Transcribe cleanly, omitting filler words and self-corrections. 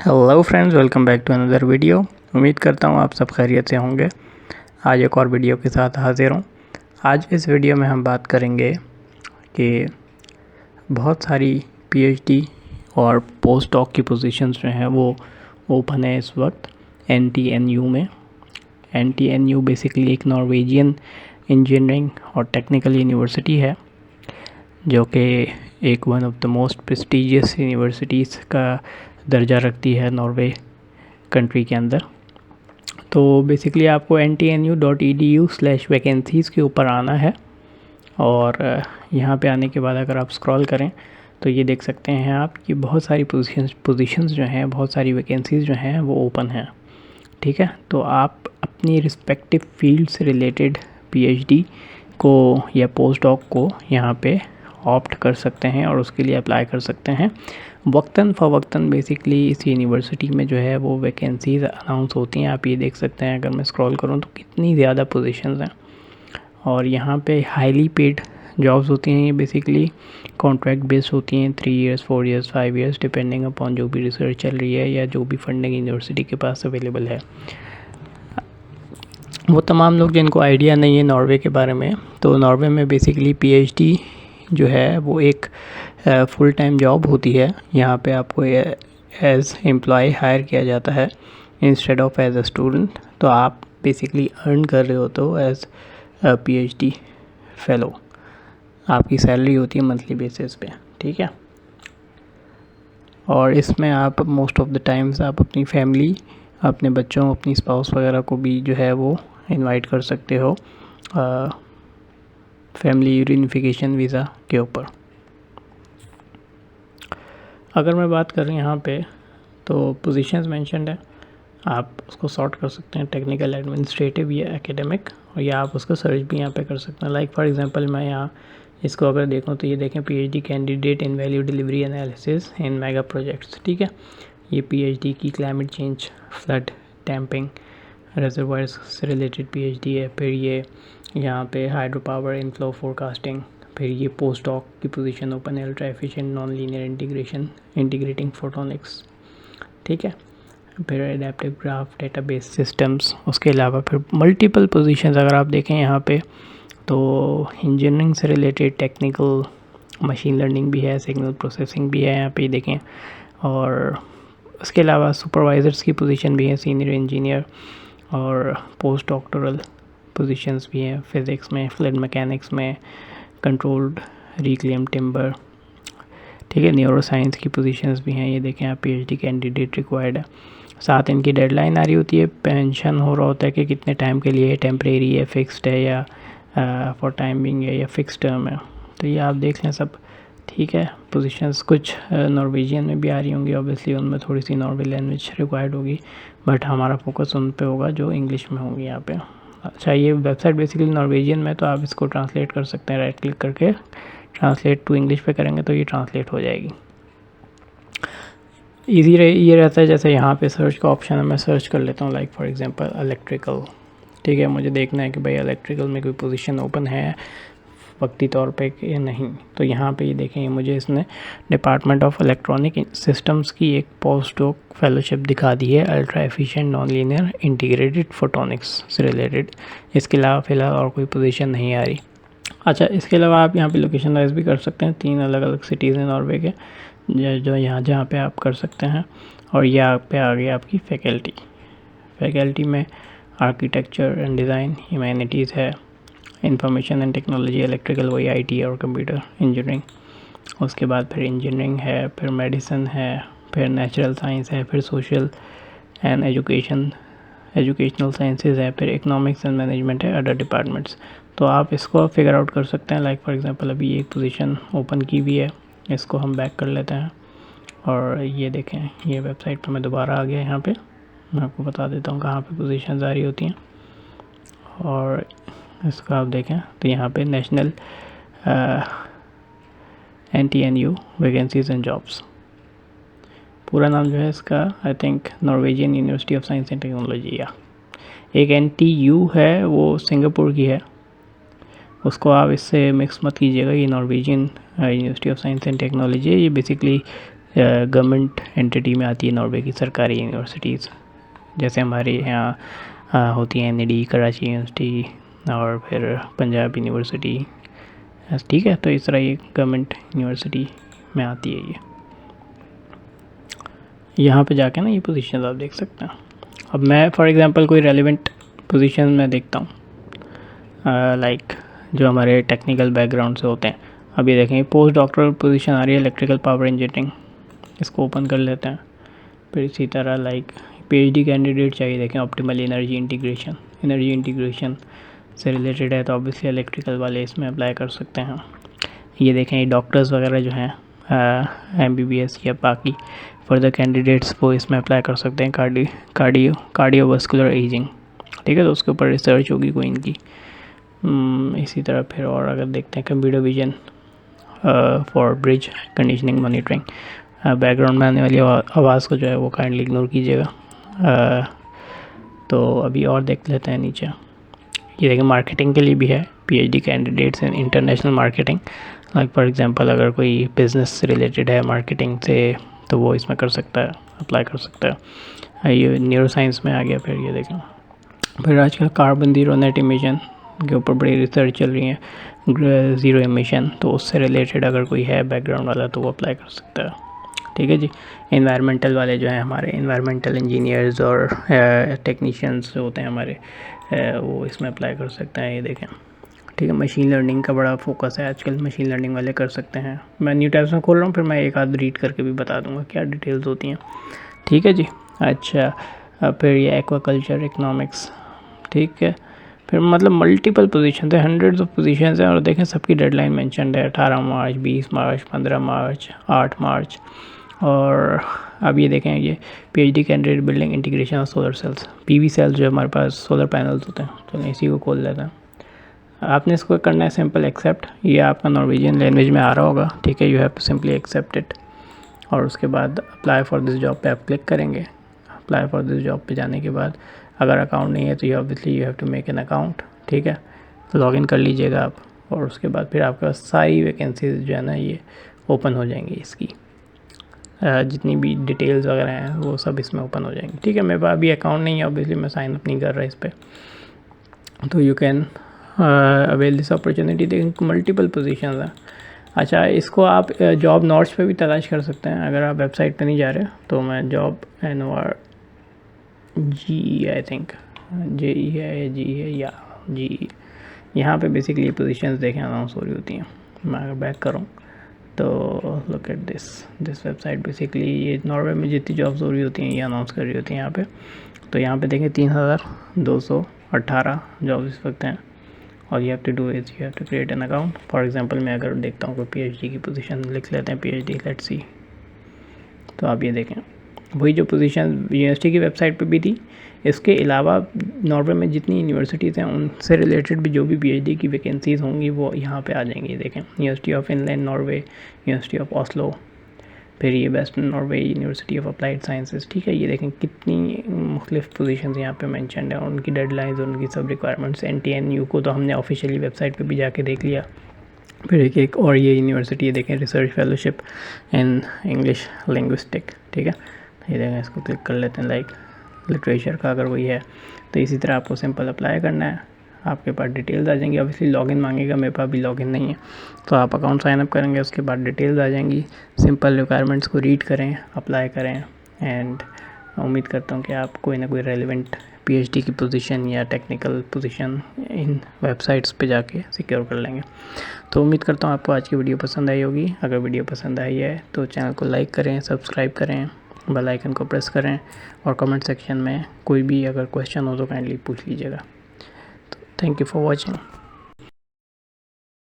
Hello friends, welcome back to another video. उम्मीद करता हूँ आप सब खैरियत से होंगे। आज एक और वीडियो के साथ हाजिर हूँ। आज इस वीडियो में हम बात करेंगे कि बहुत सारी पीएचडी और पोस्ट डॉक की पोजीशंस जो हैं वो ओपन है इस वक्त NTNU में। NTNU बेसिकली एक नॉर्वेजियन इंजीनियरिंग और टेक्निकल यूनिवर्सिटी है जो कि एक one of the most prestigious universities का दर्जा रखती है नॉर्वे कंट्री के अंदर। तो बेसिकली आपको ntnu.edu/vacancies के ऊपर आना है और यहाँ पे आने के बाद अगर आप स्क्रॉल करें तो ये देख सकते हैं आप कि बहुत सारी पोजीशंस जो हैं, बहुत सारी वैकेंसीज़ जो हैं वो ओपन हैं। ठीक है, तो आप अपनी रिस्पेक्टिव फील्ड से रिलेटेड पीएचडी को या पोस्ट डॉक को यहाँ पे ऑप्ट कर सकते हैं और उसके लिए अप्लाई कर सकते हैं। वक्तन फ़वक्तन बेसिकली इस यूनिवर्सिटी में जो है वो वैकेंसीज़ अनाउंस होती हैं। आप ये देख सकते हैं, अगर मैं स्क्रॉल करूँ तो कितनी ज़्यादा पोजीशंस हैं और यहाँ पे हाईली पेड जॉब्स होती हैं। ये बेसिकली कॉन्ट्रैक्ट बेस्ड होती हैं, 3 years 4 years 5 years depending upon जो भी रिसर्च चल रही है या जो भी फंडिंग यूनिवर्सिटी के पास अवेलेबल है। वो तमाम लोग जिनको आइडिया नहीं है नॉर्वे के बारे में, तो नॉर्वे में बेसिकली पीएचडी जो है वो एक फुल टाइम जॉब होती है। यहाँ पे आपको एज एम्प्लॉय हायर किया जाता है instead of as a student. तो आप बेसिकली अर्न कर रहे हो तो एज पीएचडी फेलो आपकी सैलरी होती है मंथली बेसिस पे। ठीक है, और इसमें आप मोस्ट ऑफ द टाइम्स आप अपनी फैमिली, अपने बच्चों, अपनी स्पाउस वगैरह को भी जो है वो इनवाइट कर सकते हो फैमिली यूनिफिकेशन वीज़ा के ऊपर। अगर मैं बात करूँ यहाँ पे तो पोजीशंस मेंशन्ड है, आप उसको सॉर्ट कर सकते हैं टेक्निकल, एडमिनिस्ट्रेटिव या एकेडमिक, और या आप उसका सर्च भी यहाँ पे कर सकते हैं। लाइक फॉर एग्जांपल मैं यहाँ इसको अगर देखूँ तो ये देखें PhD candidate in value delivery analysis in mega projects. ठीक है, ये पीएचडी की climate change, flood, damping, reservoirs से रिलेटेड पीएचडी है। फिर ये यहाँ पे हाइड्रो पावर इनफ्लो फोरकास्टिंग। फिर ये पोस्ट डॉक की पोजीशन ओपन है, ultra efficient non linear integrating photonics. ठीक है, फिर एडेप्टिव ग्राफ डेटाबेस सिस्टम्स। उसके अलावा फिर मल्टीपल पोजीशंस अगर आप देखें यहाँ पे तो इंजीनियरिंग से रिलेटेड टेक्निकल, मशीन लर्निंग भी है, सिग्नल प्रोसेसिंग भी है यहाँ पे देखें। और उसके अलावा सुपरवाइज़र्स की पोजीशन भी है, सीनियर इंजीनियर, और पोस्ट डॉक्टरल पोजीशंस भी हैं फिज़िक्स में, फ्लड मैकेनिक्स में, कंट्रोल्ड रिक्लेम टिम्बर। ठीक है, न्यूरो साइंस की पोजीशंस भी हैं। ये देखें आप पीएचडी कैंडिडेट रिक्वायर्ड है। साथ इनकी डेडलाइन आ रही होती है, पेंशन हो रहा होता है कि कितने टाइम के लिए, टेम्परेरी है, फिक्स्ड है या फॉर टाइमिंग है या फिक्स टर्म है। तो ये आप देख लें सब। ठीक है, पोजीशंस कुछ नॉर्वेजियन में भी आ रही होंगी, ऑब्वियसली उनमें थोड़ी सी नॉर्वे लैंग्वेज रिक्वायर्ड होगी, बट हमारा फोकस उन पे होगा जो इंग्लिश में होंगी यहाँ पे। अच्छा, ये वेबसाइट बेसिकली नॉर्वेजियन में, तो आप इसको ट्रांसलेट कर सकते हैं। राइट क्लिक करके ट्रांसलेट टू इंग्लिश पे करेंगे तो ये ट्रांसलेट हो जाएगी। ईजी ये रहता है, जैसे यहाँ पे सर्च का ऑप्शन है, मैं सर्च कर लेता हूँ लाइक फॉर एग्जांपल इलेक्ट्रिकल। ठीक है, मुझे देखना है कि भाई इलेक्ट्रिकल में कोई पोजीशन ओपन है वक्ती तौर पे कि नहीं। तो यहाँ पे ये देखें, मुझे इसने डिपार्टमेंट ऑफ इलेक्ट्रॉनिक सिस्टम्स की एक पोस्ट डॉक फेलोशिप दिखा दी है, ultra efficient non linear integrated photonics से रिलेटेड। इसके अलावा फ़िलहाल और कोई पोजीशन नहीं आ रही। अच्छा, इसके अलावा आप यहाँ पे लोकेशन वाइज भी कर सकते हैं। 3 अलग अलग सिटीज़ हैं नॉर्वे के जो यहाँ जहाँ पे आप कर सकते हैं। और यहाँ पे आ गई आपकी फैकल्टी में आर्किटेक्चर एंड डिज़ाइन, ह्यूमैनिटीज़ है, इंफॉर्मेशन एंड टेक्नोलॉजी, इलेक्ट्रिकल वही IT और कंप्यूटर इंजीनियरिंग। उसके बाद फिर इंजीनियरिंग है, फिर मेडिसिन है, फिर नेचुरल साइंस है, फिर सोशल एंड एजुकेशनल साइंसेज है, फिर इकोनॉमिक्स एंड मैनेजमेंट है, अदर डिपार्टमेंट्स। तो आप इसको फिगर आउट कर सकते हैं। लाइक फॉर एग्जांपल अभी एक पोजीशन ओपन की हुई है, इसको हम बैक कर लेते हैं और ये देखें, ये वेबसाइट पर मैं दोबारा आ गया। यहाँ पे मैं आपको बता देता हूँ कहाँ पे पोजीशंस आ रही होती हैं। और इसको आप देखें तो यहाँ पे national NTNU vacancies and jobs, पूरा नाम जो है इसका I think Norwegian university of science and technology. या एक NTU है वो सिंगापुर की है, उसको आप इससे मिक्स मत कीजिएगा। ये Norwegian university of science and technology है। ये बेसिकली गवर्नमेंट एंटिटी में आती है नॉर्वे की सरकारी यूनिवर्सिटीज़, जैसे हमारे यहाँ होती हैं NID, कराची यूनिवर्सिटी और फिर पंजाब यूनिवर्सिटी, ठीक है। तो इस तरह ये गवर्नमेंट यूनिवर्सिटी में आती है। ये यहाँ पे जाके ना ये पोजीशन आप देख सकते हैं। अब मैं फॉर एग्जांपल कोई रेलिवेंट पोजीशन में देखता हूँ, लाइक जो हमारे टेक्निकल बैकग्राउंड से होते हैं। अब ये देखें पोस्ट डॉक्टरल पोजीशन आ रही है इलेक्ट्रिकल पावर इंजीनियरिंग, इसको ओपन कर लेते हैं। फिर इसी तरह लाइक PhD कैंडिडेट चाहिए, देखें ऑप्टिमल एनर्जी इंटीग्रेशन से रिलेटेड है, तो ऑब्वियसली इलेक्ट्रिकल वाले इसमें अप्लाई कर सकते हैं। ये देखें ये डॉक्टर्स वगैरह जो हैं MBBS या बाकी फर्दर कैंडिडेट्स वो इसमें अप्लाई कर सकते हैं। कार्डियोवास्कुलर एजिंग, ठीक है, तो उसके ऊपर रिसर्च होगी कोई इनकी। इसी तरह फिर और अगर देखते हैं computer vision for bridge conditioning monitoring, background में आने वाली आवाज़ को जो है वो काइंडली इग्नोर कीजिएगा। तो अभी और देख लेते हैं नीचे। ये देखिए मार्केटिंग के लिए भी है, PhD candidates in international marketing, like for example अगर कोई बिज़नेस से रिलेटेड है मार्केटिंग से तो वो इसमें कर सकता है, अप्लाई कर सकता है। ये न्यूरो साइंस में आ गया। फिर ये देखें फिर आजकल कार्बन ज़ीरो नेट इमिशन के ऊपर बड़ी रिसर्च चल रही है, ज़ीरो इमिशन, तो उससे रिलेटेड अगर कोई है बैकग्राउंड वाला तो वो अप्लाई कर सकता है, ठीक है जी। एनवायरमेंटल वाले जो हैं हमारे एनवायरमेंटल इंजीनियर्स और टेक्नीशियंस जो होते हैं हमारे वो इसमें अप्लाई कर सकते हैं। ये देखें, ठीक है। मशीन लर्निंग का बड़ा फोकस है आजकल, मशीन लर्निंग वाले कर सकते हैं। मैं न्यू टैब्स में खोल रहा हूँ, फिर मैं एक आध रीड करके भी बता दूँगा क्या डिटेल्स होती हैं, ठीक है जी। अच्छा, फिर ये एक्वाकल्चर इकोनॉमिक्स, ठीक है। फिर मतलब मल्टीपल पोजीशन है, हंड्रेड्स ऑफ पोजीशंस हैं, और देखें सबकी डेडलाइन मेंशन्ड है 18 मार्च, 20 मार्च, 15 मार्च, 8 मार्च। और अब ये देखें ये PhD candidate building integration of solar cells, PV cells जो हमारे पास सोलर पैनल्स होते हैं, तो इसी को खोल लेते हैं। आपने इसको करना है सिंपल एक्सेप्ट, ये आपका नॉर्वेजियन लैंग्वेज में आ रहा होगा, ठीक है। You have to simply accept it, और उसके बाद अप्लाई फॉर दिस जॉब पे आप क्लिक करेंगे। अप्लाई फॉर दिस जॉब पे जाने के बाद अगर अकाउंट नहीं है तो obviously you have to make an account, ठीक है। तो लॉगिन कर लीजिएगा आप, और उसके बाद फिर आपके पास सारी वैकेंसीज जो है ना ये ओपन हो जाएंगी। इसकी जितनी भी डिटेल्स वगैरह हैं वो सब इसमें ओपन हो जाएंगी, ठीक है। मेरे पास अभी अकाउंट नहीं है, ऑब्वियसली मैं साइन अप नहीं कर रहा इस पर, तो you can avail this opportunity. देखिए मल्टीपल पोजीशंस हैं। अच्छा, इसको आप जॉब नॉट्स पे भी तलाश कर सकते हैं। अगर आप वेबसाइट पे नहीं जा रहे तो मैं job NORGE I think JE है या GE है या GE, यहाँ पे बेसिकली पोजीशंस देखें अनाउंस हो रही होती हैं। मैं अगर बैक करूँ तो look at this website, basically ये नॉर्वे में जितनी जॉब्स हो रही होती हैं ये अनाउंस कर रही होती हैं यहाँ पे। तो यहाँ पे देखें 3218 जॉब्स इस वक्त हैं, और you have to do is you have to create an account. For example मैं अगर देखता हूँ कोई PhD की पोजीशन लिख लेते हैं, PhD लेट्स सी, तो आप ये देखें वही जो पोजीशन यूनिवर्सिटी की वेबसाइट पे भी थी, इसके अलावा नॉर्वे में जितनी यूनिवर्सिटीज़ हैं उनसे रिलेटेड भी जो भी PhD की वैकेंसीज़ होंगी वो यहाँ पे आ जाएंगी। देखें university of Finland Norway, university of Oslo, फिर ये western Norway university of applied sciences, ठीक है। ये देखें कितनी मुख्तलिफ पोजीशंस यहाँ पे मेंशन्ड है, और उनकी डेडलाइंस, उनकी सब रिक्वायरमेंट्स। NTNU को तो हमने ऑफिशियली वेबसाइट पे भी जाके देख लिया। फिर एक और ये यूनिवर्सिटी है देखें, research fellowship in English linguistic, ठीक है। ये देखें, इसको क्लिक कर लेते हैं। लाइक लिटरेचर का अगर कोई है तो इसी तरह आपको सिंपल अप्लाई करना है, आपके पास डिटेल्स आ जाएंगी। ऑब्वियसली लॉगिन मांगेगा, मेरे पास भी लॉगिन नहीं है, तो आप अकाउंट साइन अप करेंगे, उसके बाद डिटेल्स आ जाएंगी। सिंपल रिक्वायरमेंट्स को रीड करें, अप्लाई करें, एंड उम्मीद करता हूँ कि आप कोई ना कोई रेलिवेंट PhD की पोजीशन या टेक्निकल पोजीशन इन वेबसाइट्स पे जाके सिक्योर कर लेंगे। तो उम्मीद करता हूँ आपको आज की वीडियो पसंद आई होगी। अगर वीडियो पसंद आई है तो चैनल को लाइक करें, सब्सक्राइब करें, बेल आइकन को प्रेस करें, और कमेंट सेक्शन में कोई भी अगर क्वेश्चन हो तो काइंडली पूछ लीजिएगा। तो थैंक यू फॉर वॉचिंग।